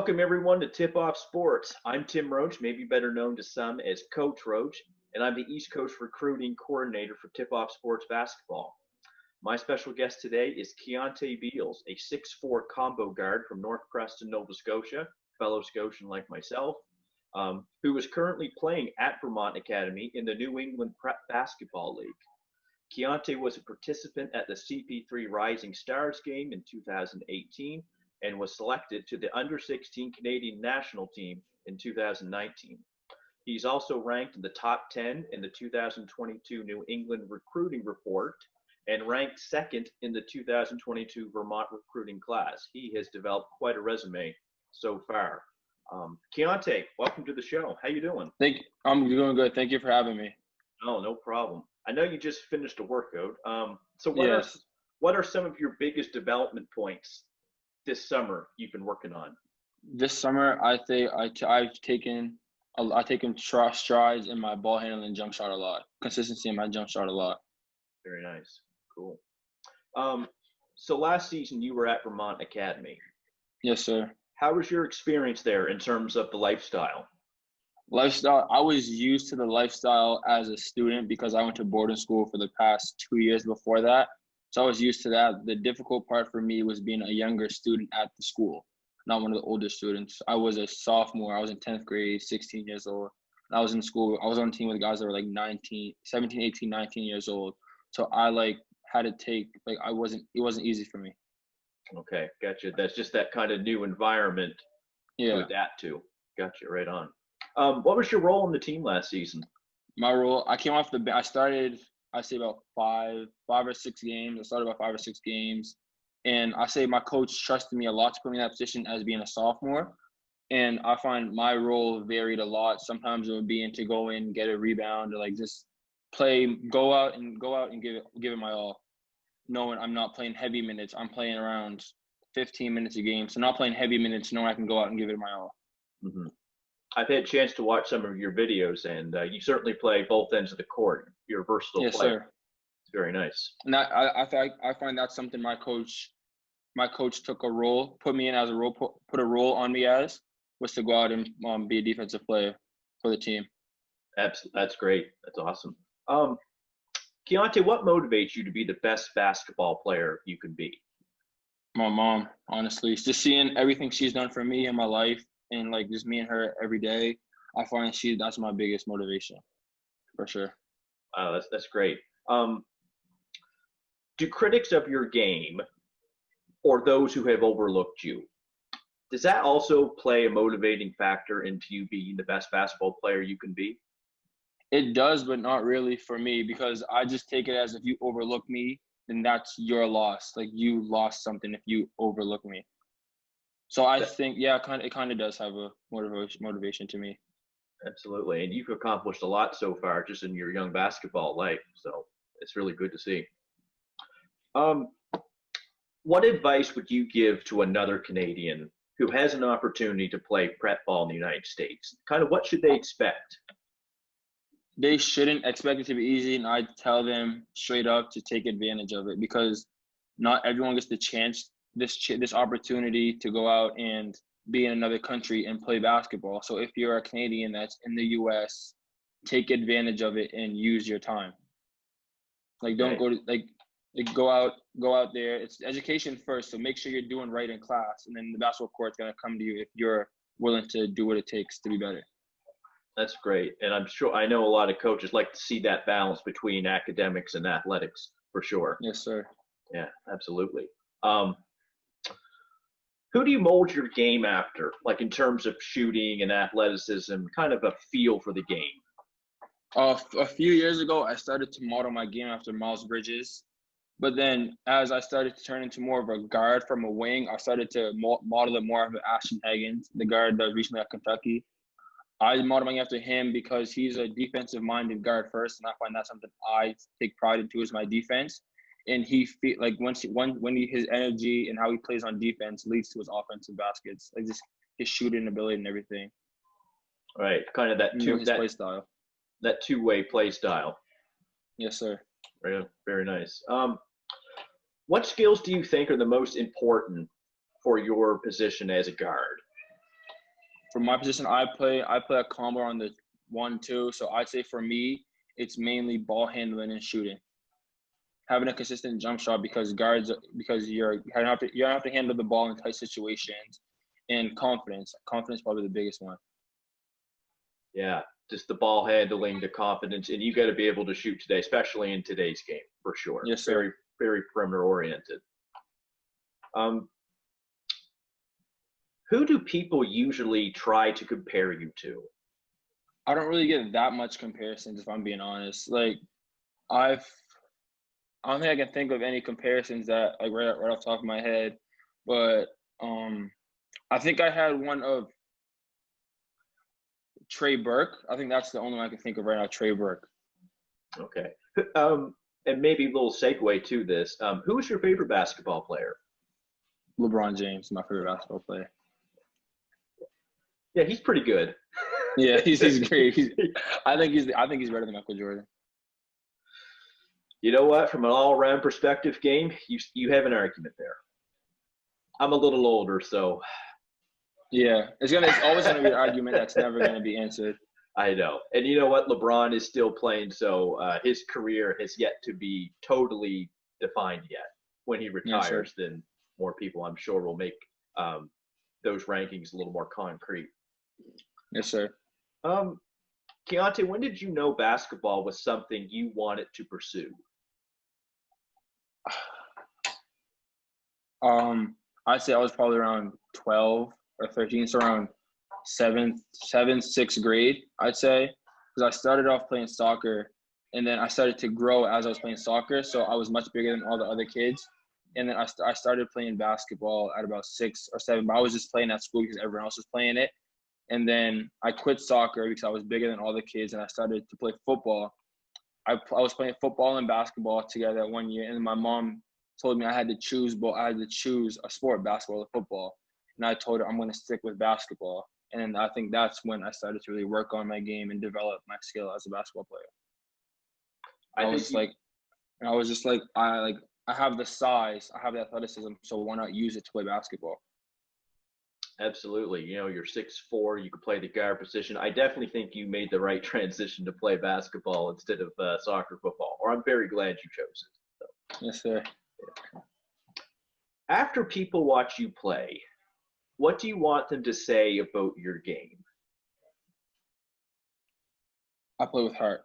Welcome everyone to Tip Off Sports. I'm Tim Roach, maybe better known to some as Coach Roach, and I'm the East Coast recruiting coordinator for Tip Off Sports basketball. My special guest today is Keyonte Beals, a 6'4" combo guard from North Preston, Nova Scotia, fellow Scotian like myself, who is currently playing at Vermont Academy in the New England Prep Basketball League. Keyonte was a participant at the CP3 Rising Stars game in 2018 and was selected to the under-16 Canadian national team in 2019. He's also ranked in the top 10 in the 2022 New England Recruiting Report and ranked second in the 2022 Vermont recruiting class. He has developed quite a resume so far. Keyonte, welcome to the show. How you doing? I'm doing good. Thank you for having me. Oh, no problem. I know you just finished a workout. So Yes. what are some of your biggest development points this summer you've been working on? This summer, I think I've taken strides in my ball handling and jump shot a lot. Consistency in my jump shot a lot. Very nice. Cool. So last season you were at Vermont Academy. Yes, sir. How was your experience there in terms of the lifestyle? Lifestyle, I was used to the lifestyle as a student because I went to boarding school for the past 2 years before that. So I was used to that. The difficult part for me was being a younger student at the school, not one of the older students. I was a sophomore. I was in 10th grade, 16 years old. And I was in school. I was on a team with guys that were like 17, 18, 19 years old. So I had to take, it wasn't easy for me. Okay, gotcha. That's just that kind of new environment to adapt to. Gotcha, right on. What was your role on the team last season? My role, I came off the bench. I started, I say about five or six games. I started about 5 or 6 games. And I say my coach trusted me a lot to put me in that position as being a sophomore. And I find my role varied a lot. Sometimes it would be to go in, get a rebound, or just play, go out and give it my all. Knowing I'm not playing heavy minutes. I'm playing around 15 minutes a game. So not playing heavy minutes, knowing I can go out and give it my all. Mm-hmm. I've had a chance to watch some of your videos, and you certainly play both ends of the court. You're a versatile player. Sir. It's very nice. And I find that's something my coach took a role, put me in as a role, put a role on me as, was to go out and be a defensive player for the team. That's great. That's awesome. Keyonte, what motivates you to be the best basketball player you can be? My mom, honestly. It's just seeing everything she's done for me in my life and just me and her every day. I find that's my biggest motivation, for sure. That's great. Do critics of your game or those who have overlooked you, does that also play a motivating factor into you being the best basketball player you can be? It does, but not really for me, because I just take it as if you overlook me, then that's your loss. You lost something if you overlook me. So I think, it kind of does have a motivation to me. Absolutely. And you've accomplished a lot so far just in your young basketball life. So it's really good to see. What advice would you give to another Canadian who has an opportunity to play prep ball in the United States? Kind of what should they expect? They shouldn't expect it to be easy, and I tell them straight up to take advantage of it, because not everyone gets the chance, this opportunity to go out and be in another country and play basketball. So if you're a Canadian that's in the U.S., take advantage of it and use your time. Don't go to go out there. It's education first, so make sure you're doing right in class, and then the basketball court's gonna come to you if you're willing to do what it takes to be better. That's great. And I know a lot of coaches like to see that balance between academics and athletics, for sure. Yes, sir. Yeah, absolutely. Who do you mold your game after, in terms of shooting and athleticism, kind of a feel for the game? A few years ago, I started to model my game after Miles Bridges. But then as I started to turn into more of a guard from a wing, I started to model it more of Ashton Hagens, the guard that was recently at Kentucky. I model my game after him because he's a defensive-minded guard first, and I find that's something I take pride into is my defense. And he his energy and how he plays on defense leads to his offensive baskets, just his shooting ability and everything. Right, kind of play style. That two-way play style. Yes, sir. Very, very nice. What skills do you think are the most important for your position as a guard? for my position, I play a combo on the 1-2. So I'd say for me, it's mainly ball handling and shooting. Having a consistent jump shot because you have to handle the ball in tight situations, and confidence. Confidence is probably the biggest one. Yeah, just the ball handling, the confidence, and you got to be able to shoot today, especially in today's game, for sure. Yes, sir. Very, very perimeter oriented. Who do people usually try to compare you to? I don't really get that much comparisons, if I'm being honest. Like, I don't think I can think of any comparisons that like right off the top of my head, but I think I had one of Trey Burke. I think that's the only one I can think of right now. Trey Burke. Okay. And maybe a little segue to this. Who is your favorite basketball player? LeBron James, my favorite basketball player. Yeah, he's pretty good. Yeah, he's great. I think he's better than Michael Jordan. You know what? From an all-around perspective, game, you have an argument there. I'm a little older, so. Yeah, it's always gonna be an argument that's never gonna be answered. I know, and you know what? LeBron is still playing, so his career has yet to be totally defined yet. When he retires, then more people, I'm sure, will make those rankings a little more concrete. Yes, sir. Keyonte, when did you know basketball was something you wanted to pursue? I'd say I was probably around 12 or 13, so around sixth grade, I'd say, because I started off playing soccer, and then I started to grow as I was playing soccer, so I was much bigger than all the other kids, and then I started playing basketball at about 6 or 7, but I was just playing at school because everyone else was playing it, and then I quit soccer because I was bigger than all the kids, and I started to play football. I was playing football and basketball together 1 year, and my mom told me I had to choose a sport, basketball or football. And I told her I'm going to stick with basketball. And I think that's when I started to really work on my game and develop my skill as a basketball player. I have the size, I have the athleticism, so why not use it to play basketball? Absolutely. You know, you're 6'4", you could play the guard position. I definitely think you made the right transition to play basketball instead of soccer, football, or I'm very glad you chose it. So. Yes, sir. After people watch you play, what do you want them to say about your game? I play with heart.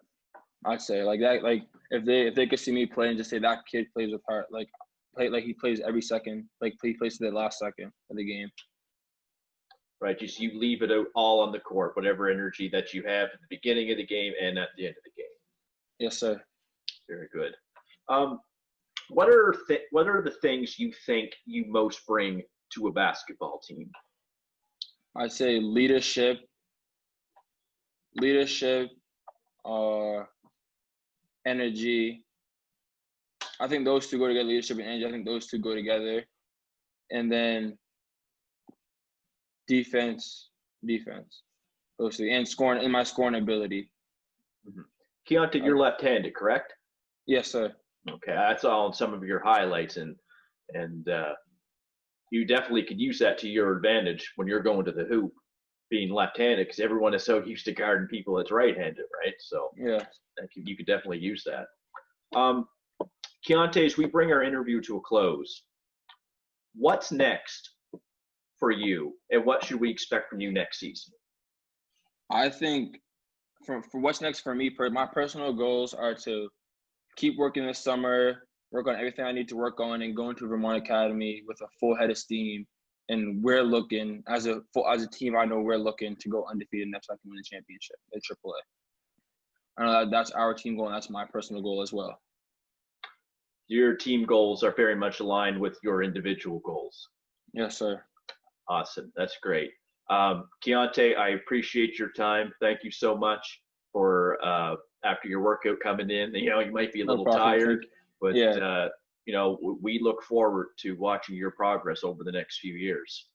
I'd say like that. Like if they could see me play and just say that kid plays with heart, like he plays every second, like he plays to the last second of the game. Right, just you leave it out all on the court, whatever energy that you have at the beginning of the game and at the end of the game. Yes, sir. Very good. What are the things you think you most bring to a basketball team? I'd say leadership, energy. I think those two go together. Leadership and energy. I think those two go together, and then defense. Those two, and scoring, and my scoring ability. Mm-hmm. Keyonte, you're left-handed, correct? Yes, sir. Okay, I saw in some of your highlights, and you definitely could use that to your advantage when you're going to the hoop, being left-handed, because everyone is so used to guarding people that's right-handed, right? So yeah, you could definitely use that. Keyonte, as we bring our interview to a close, what's next for you, and what should we expect from you next season? I think for what's next for me, my personal goals are to keep working this summer, work on everything I need to work on, and go into Vermont Academy with a full head of steam. And we're looking as a team. I know we're looking to go undefeated next time we win the championship at AAA. I know that's our team goal, and that's my personal goal as well. Your team goals are very much aligned with your individual goals. Yes, sir. Awesome. That's great. Keyonte, I appreciate your time. Thank you so much for after your workout coming in. You know, you might be a little tired, but yeah. You know, we look forward to watching your progress over the next few years.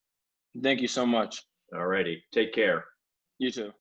Thank you so much. All righty. Take care. You too.